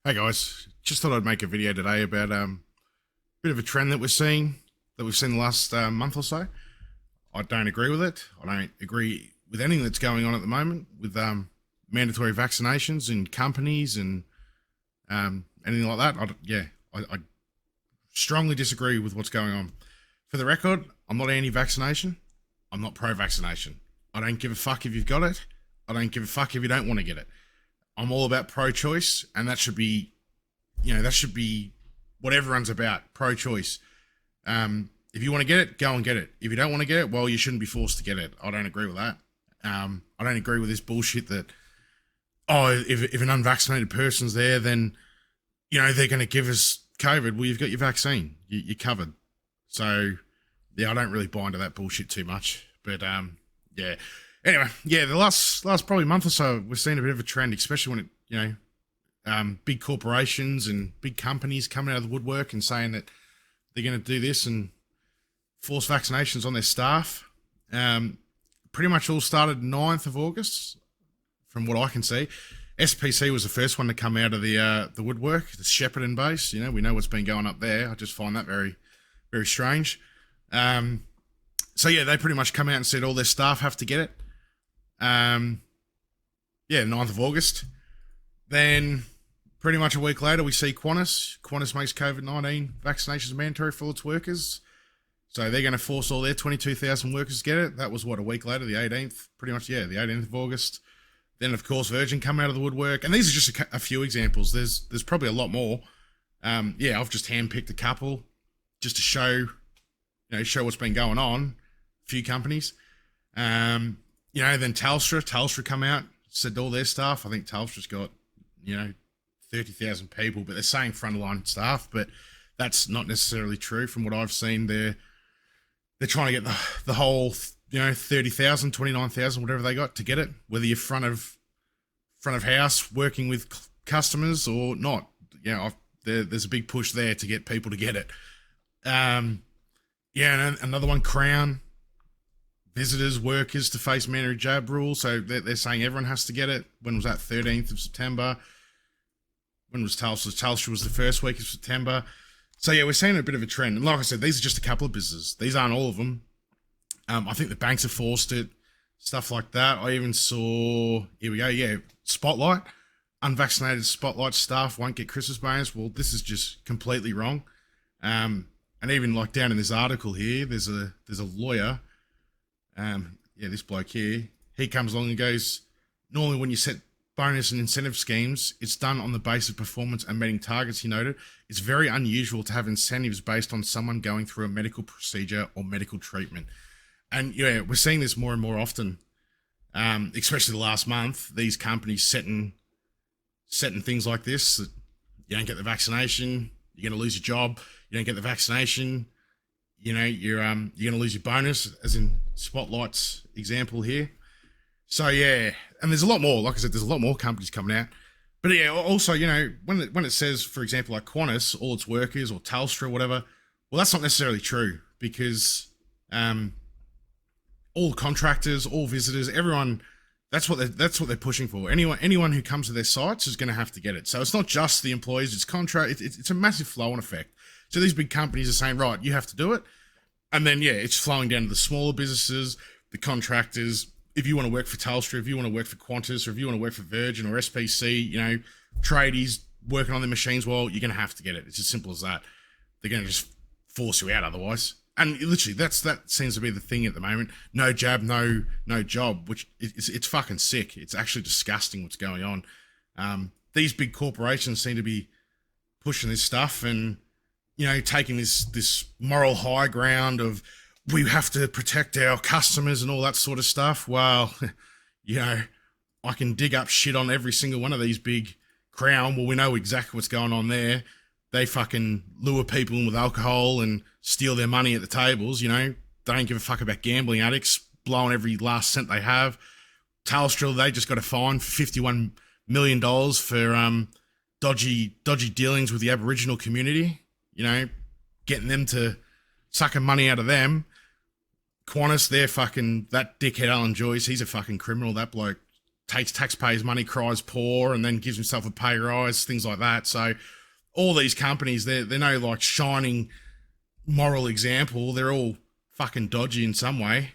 Hey guys, just thought I'd make a video today about a bit of a trend that we've seen the last month or so. I don't agree with it. I don't agree with anything that's going on at the moment with mandatory vaccinations in companies and anything like that. I strongly disagree with what's going on. For the record, I'm not anti-vaccination. I'm not pro-vaccination. I don't give a fuck if you've got it. I don't give a fuck if you don't want to get it. I'm all about pro-choice, and that should be, that should be what everyone's about, pro-choice. If you want to get it, go and get it. If you don't want to get it, well, you shouldn't be forced to get it. I don't agree with that. I don't agree with this bullshit that, if an unvaccinated person's there, then, they're going to give us COVID. Well, you've got your vaccine. You're covered. So, yeah, I don't really buy into that bullshit too much. But, yeah. Anyway, yeah, the last probably month or so, we've seen a bit of a trend, especially when big corporations and big companies coming out of the woodwork and saying that they're going to do this and force vaccinations on their staff. Pretty much all started 9th of August, from what I can see. SPC was the first one to come out of the woodwork, the Shepparton base. We know what's been going up there. I just find that very, very strange. So yeah, they pretty much come out and said all their staff have to get it. 9th of August. Then pretty much a week later, we see Qantas. Qantas makes COVID-19 vaccinations mandatory for its workers. So they're going to force all their 22,000 workers to get it. That was, a week later, the 18th? Pretty much, the 18th of August. Then, of course, Virgin come out of the woodwork. And these are just a few examples. There's probably a lot more. I've just handpicked a couple just to show what's been going on. A few companies. Then Telstra come out, said all their staff. I think Telstra's got, 30,000 people, but they're saying frontline staff, but that's not necessarily true from what I've seen. They're trying to get the whole, 30,000, 29,000, whatever they got to get it, whether you're front of house working with customers or not. There's a big push there to get people to get it. And another one, Crown. Visitors, workers to face mandatory jab rule. So they're saying everyone has to get it. When was that? 13th of September. When was Telstra? Telstra was the first week of September. So yeah, we're seeing a bit of a trend. And like I said, these are just a couple of businesses. These aren't all of them. I think the banks have forced it. Stuff like that. I even saw, here we go, Spotlight. Unvaccinated Spotlight staff won't get Christmas bonus. Well, this is just completely wrong. And even like down in this article here, there's a lawyer. This bloke here, he comes along and goes, normally when you set bonus and incentive schemes, it's done on the basis of performance and meeting targets, he noted. It's very unusual to have incentives based on someone going through a medical procedure or medical treatment. And we're seeing this more and more often, especially the last month, these companies setting things like this, that you don't get the vaccination, you're going to lose your job, you don't get the vaccination, you're going to lose your bonus, as in Spotlight's example here. So yeah, and there's a lot more. Like I said, there's a lot more companies coming out. But yeah, also, when it says, for example, like Qantas, all its workers, or Telstra, or whatever, well, that's not necessarily true, because all contractors, all visitors, everyone, that's what they're pushing for. Anyone who comes to their sites is going to have to get it. So it's not just the employees; it's contract. It's a massive flow-on effect. So these big companies are saying, right, you have to do it. And then, it's flowing down to the smaller businesses, the contractors. If you want to work for Telstra, if you want to work for Qantas, or if you want to work for Virgin or SPC, tradies working on their machines, well, you're going to have to get it. It's as simple as that. They're going to just force you out otherwise. And literally, that seems to be the thing at the moment. No jab, no job, which it's fucking sick. It's actually disgusting what's going on. These big corporations seem to be pushing this stuff and, taking this moral high ground of we have to protect our customers and all that sort of stuff. Well, I can dig up shit on every single one of these big Crown. Well, we know exactly what's going on there. They fucking lure people in with alcohol and steal their money at the tables, They don't give a fuck about gambling addicts, blowing every last cent they have. Telstra, they just got a fine for $51 million for dodgy dealings with the Aboriginal community. Getting them to sucking money out of them. Qantas, they're fucking, that dickhead Alan Joyce, he's a fucking criminal, that bloke. takes taxpayers' money, cries poor, and then gives himself a pay rise, things like that. So all these companies, they're no like shining moral example. They're all fucking dodgy in some way.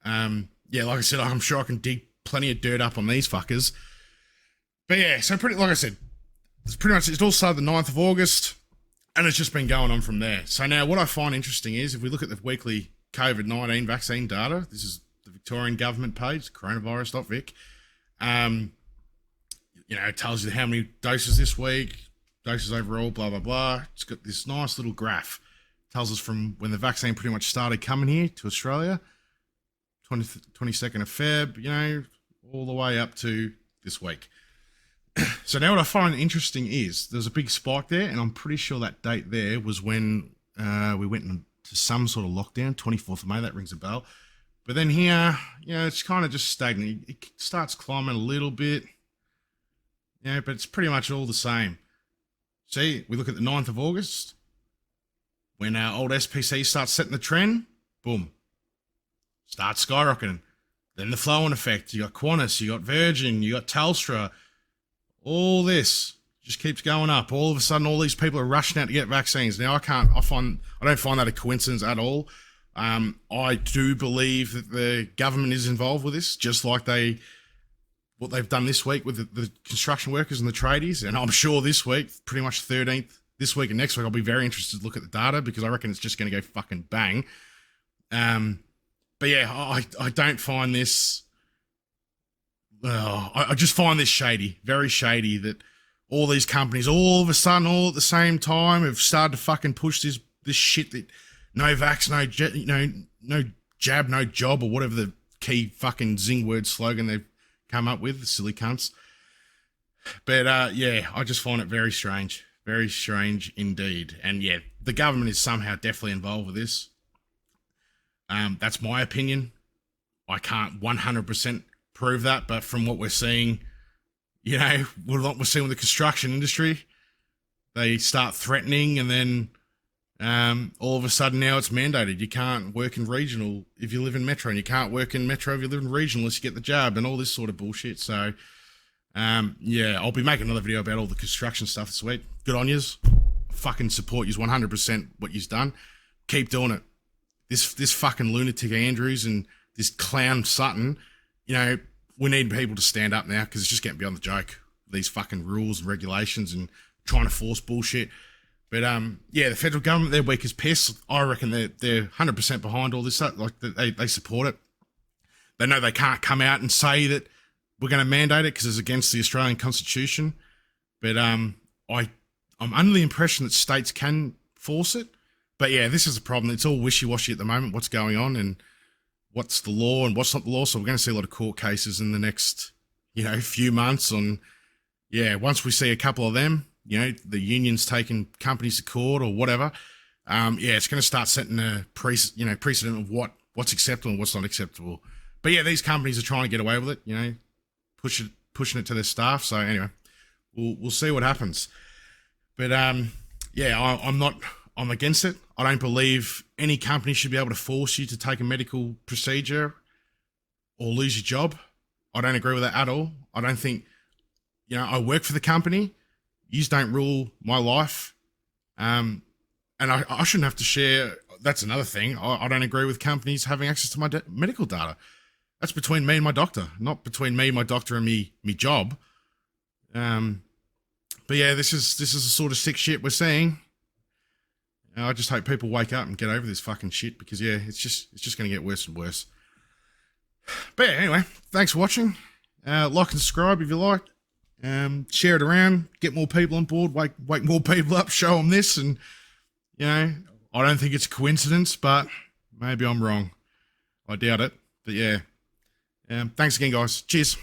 Yeah, like I said, I'm sure I can dig plenty of dirt up on these fuckers. But yeah, so pretty, like I said, it's all started the 9th of August, and it's just been going on from there. So now what I find interesting is if we look at the weekly COVID-19 vaccine data, this is the Victorian government page, coronavirus.vic. It tells you how many doses this week, doses overall, blah, blah, blah. It's got this nice little graph. It tells us from when the vaccine pretty much started coming here to Australia, 22nd of Feb, all the way up to this week. So now what I find interesting is there's a big spike there, and I'm pretty sure that date there was when we went into some sort of lockdown, 24th of May, that rings a bell. But then here, it's kind of just stagnant. It starts climbing a little bit, but it's pretty much all the same. See, we look at the 9th of August, when our old SPC starts setting the trend, boom, starts skyrocketing. Then the flow-on effect, you got Qantas, you got Virgin, you got Telstra, all this just keeps going up. All of a sudden, all these people are rushing out to get vaccines. Now, I don't find that a coincidence at all. I do believe that the government is involved with this, just like what they've done this week with the construction workers and the tradies. And I'm sure this week, pretty much 13th, this week and next week, I'll be very interested to look at the data because I reckon it's just going to go fucking bang. But yeah, I don't find this. I just find this shady, very shady, that all these companies, all of a sudden, all at the same time, have started to fucking push this shit that no vax, no jab, no job, or whatever the key fucking zing word slogan they've come up with, the silly cunts. But yeah, I just find it very strange indeed. And yeah, the government is somehow definitely involved with this. That's my opinion. I can't 100% prove that, but from what we're seeing, what we're seeing with the construction industry, they start threatening, and then all of a sudden now it's mandated. You can't work in regional if you live in metro, and you can't work in metro if you live in regional unless you get the jab, and all this sort of bullshit. So yeah, I'll be making another video about all the construction stuff this week. Good on yous. Fucking support yous 100% what yous done. Keep doing it. This fucking lunatic Andrews and this clown Sutton, we need people to stand up now because it's just getting beyond the joke. These fucking rules and regulations and trying to force bullshit. But yeah, the federal government, they're weak as piss. I reckon they're 100% behind all this stuff. Like they support it. They know they can't come out and say that we're going to mandate it because it's against the Australian Constitution. But I'm under the impression that states can force it. But yeah, this is a problem. It's all wishy-washy at the moment, what's going on and what's the law and what's not the law. So we're going to see a lot of court cases in the next, few months on, once we see a couple of them, the unions taking companies to court or whatever, it's going to start setting a precedent of what's acceptable and what's not acceptable. But yeah, these companies are trying to get away with it, pushing it to their staff. So anyway, we'll see what happens. But yeah, I'm against it. I don't believe any company should be able to force you to take a medical procedure or lose your job. I don't agree with that at all. I don't think, I work for the company. You don't rule my life. And I shouldn't have to share. That's another thing. I don't agree with companies having access to my medical data. That's between me and my doctor, not between me, my doctor, and me job. But yeah, this is the sort of sick shit we're seeing. I just hope people wake up and get over this fucking shit because yeah, it's just going to get worse and worse. But yeah, anyway, thanks for watching. Like and subscribe if you like. Share it around, get more people on board, wake more people up, show them this, and I don't think it's a coincidence, but maybe I'm wrong. I doubt it, but yeah. Thanks again, guys. Cheers.